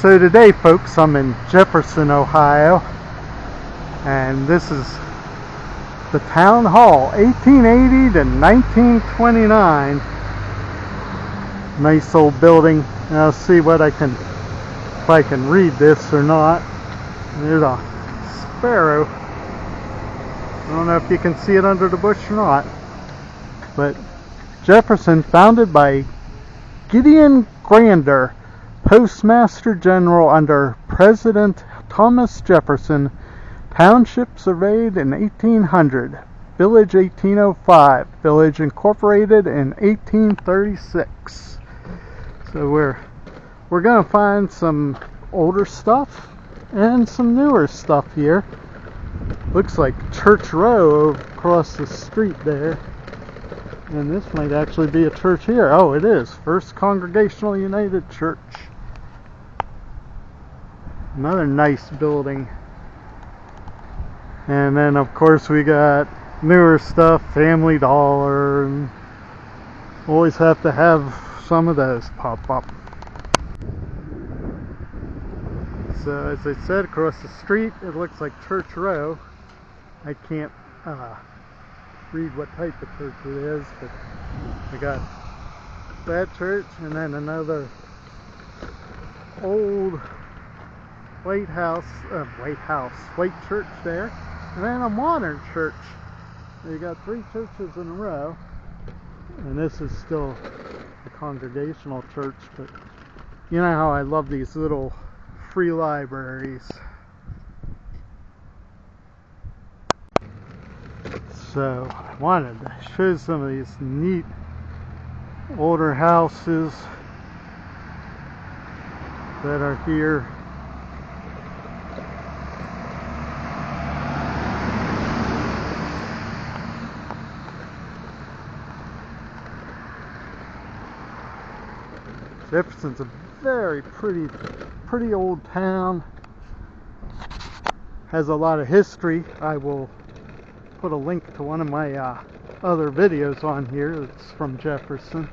So today, folks, I'm in Jefferson, Ohio, and this is the Town Hall, 1880 to 1929. Nice old building. And I'll see what if I can read this or not. There's a sparrow. I don't know if you can see it under the bush or not. But Jefferson, founded by Gideon Granger, Postmaster General under President Thomas Jefferson. Township surveyed in 1800. Village 1805. Village incorporated in 1836. So we're gonna find some older stuff and some newer stuff here. Looks like Church Row across the street there. And this might actually be a church here. Oh, it is. First Congregational United Church. Another nice building. And then of course we got newer stuff, Family Dollar, and always have to have some of those pop up. So as I said, across the street it looks like Church Row. I can't read what type of church it is, but we got that church and then another old white church there, and then a modern church. You got three churches in a row, and this is still a Congregational church, but you know how I love these little free libraries. So I wanted to show some of these neat older houses that are here. Jefferson's a very pretty old town. Has a lot of history. I will put a link to one of my other videos on here. It's from Jefferson.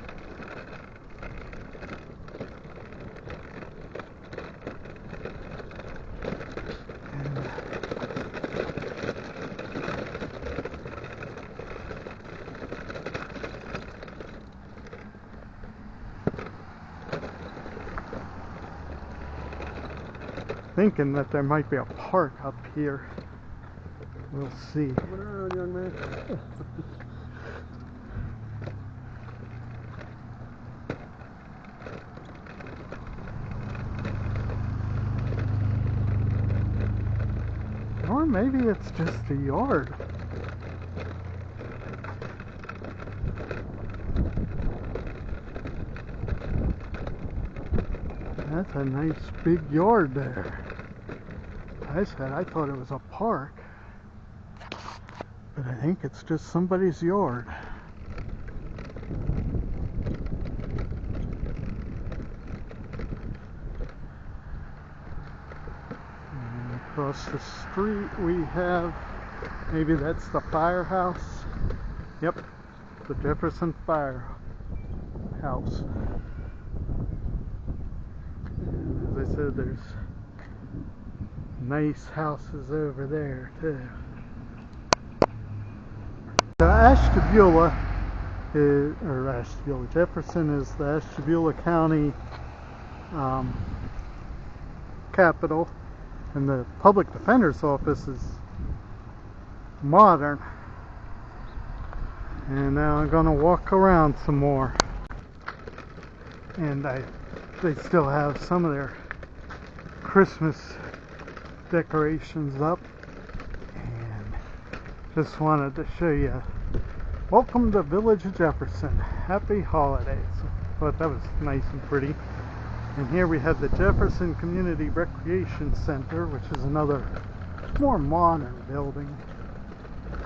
Thinking that there might be a park up here. We'll see. Come around, young man. Or maybe it's just a yard. That's a nice big yard there. I thought it was a park, but I think it's just somebody's yard. And across the street we have, maybe that's the firehouse. Yep, the Jefferson Firehouse. And as I said, there's nice houses over there too. So Jefferson is the Ashtabula County capital, and the Public Defender's Office is modern. And now I'm gonna walk around some more, and they still have some of their Christmas decorations up, and just wanted to show you. Welcome to Village of Jefferson. Happy holidays. Thought that was nice and pretty. And here we have the Jefferson Community Recreation Center, which is another more modern building.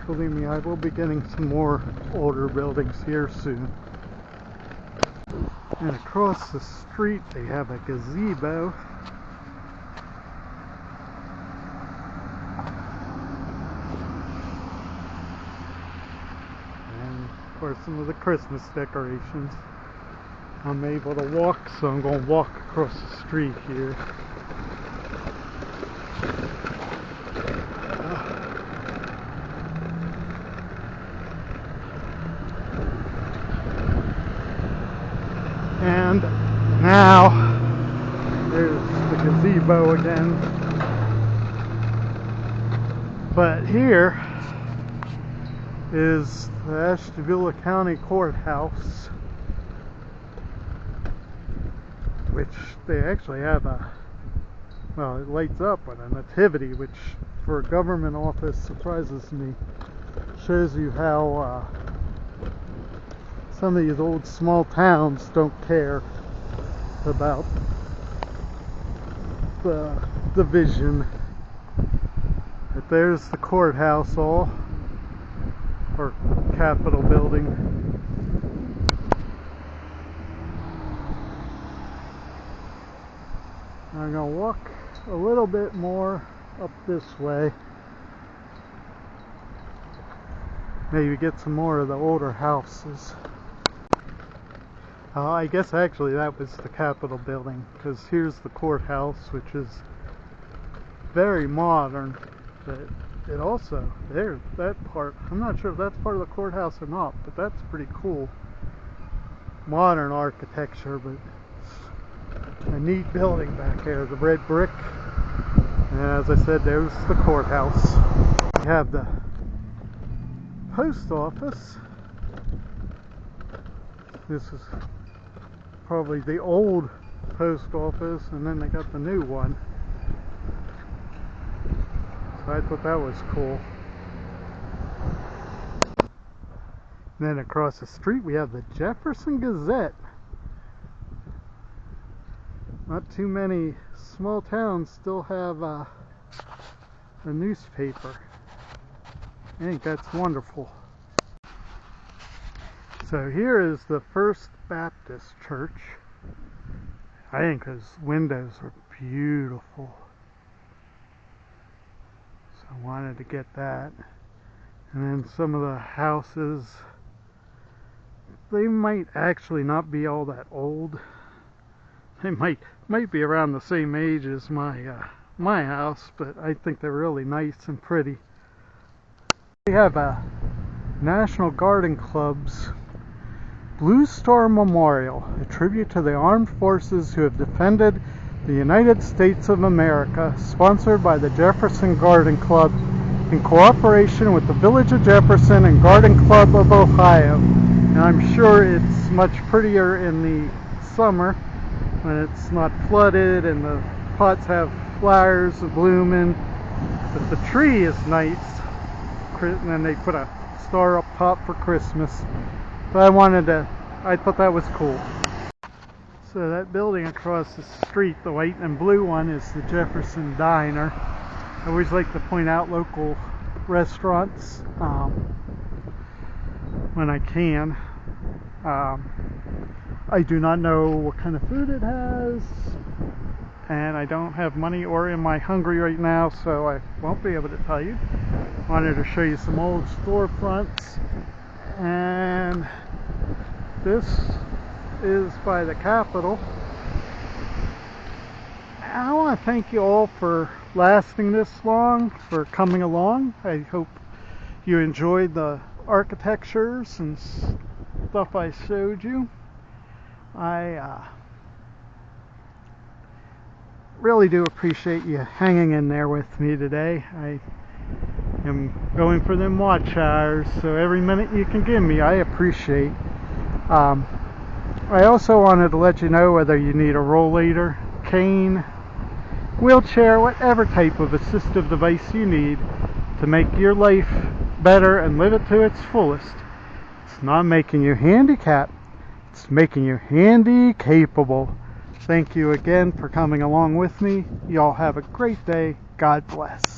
Believe me, I will be getting some more older buildings here soon. And across the street they have a gazebo. Or some of the Christmas decorations. I'm able to walk, so I'm going to walk across the street here. And now there's the gazebo again. But here is the Ashtabula County Courthouse, which they actually have well, it lights up with a nativity, which for a government office surprises me. Shows you how some of these old small towns don't care about the vision. But there's the courthouse, or Capitol building. I'm gonna walk a little bit more up this way. Maybe get some more of the older houses. I guess actually that was the Capitol building, because here's the courthouse, which is very modern. But it also, there's that part, I'm not sure if that's part of the courthouse or not, but that's pretty cool. Modern architecture, but a neat building back there, the red brick. And as I said, there's the courthouse. We have the post office. This is probably the old post office, and then they got the new one. So I thought that was cool. And then across the street we have the Jefferson Gazette. Not too many small towns still have a newspaper. I think that's wonderful. So here is the First Baptist Church. I think those windows are beautiful. So I wanted to get that. And then some of the houses, they might actually not be all that old. They might be around the same age as my house, but I think they're really nice and pretty. We have a National Garden Club's Blue Star Memorial, a tribute to the armed forces who have defended the United States of America, sponsored by the Jefferson Garden Club in cooperation with the Village of Jefferson and Garden Club of Ohio. And I'm sure it's much prettier in the summer when it's not flooded and the pots have flowers blooming. But the tree is nice, and then they put a star up top for Christmas. So I thought that was cool. So that building across the street, the white and blue one, is the Jefferson Diner. I always like to point out local restaurants when I can. I do not know what kind of food it has, and I don't have money or am I hungry right now, so I won't be able to tell you. I wanted to show you some old storefronts, and this is by the Capitol. I want to thank you all for lasting this long, for coming along. I hope you enjoyed the architectures and stuff I showed you. I really do appreciate you hanging in there with me today. I am going for them watch hours, so every minute you can give me, I appreciate. I also wanted to let you know whether you need a rollator, cane, wheelchair, whatever type of assistive device you need to make your life better and live it to its fullest. It's not making you handicapped, it's making you handy capable. Thank you again for coming along with me. Y'all have a great day. God bless.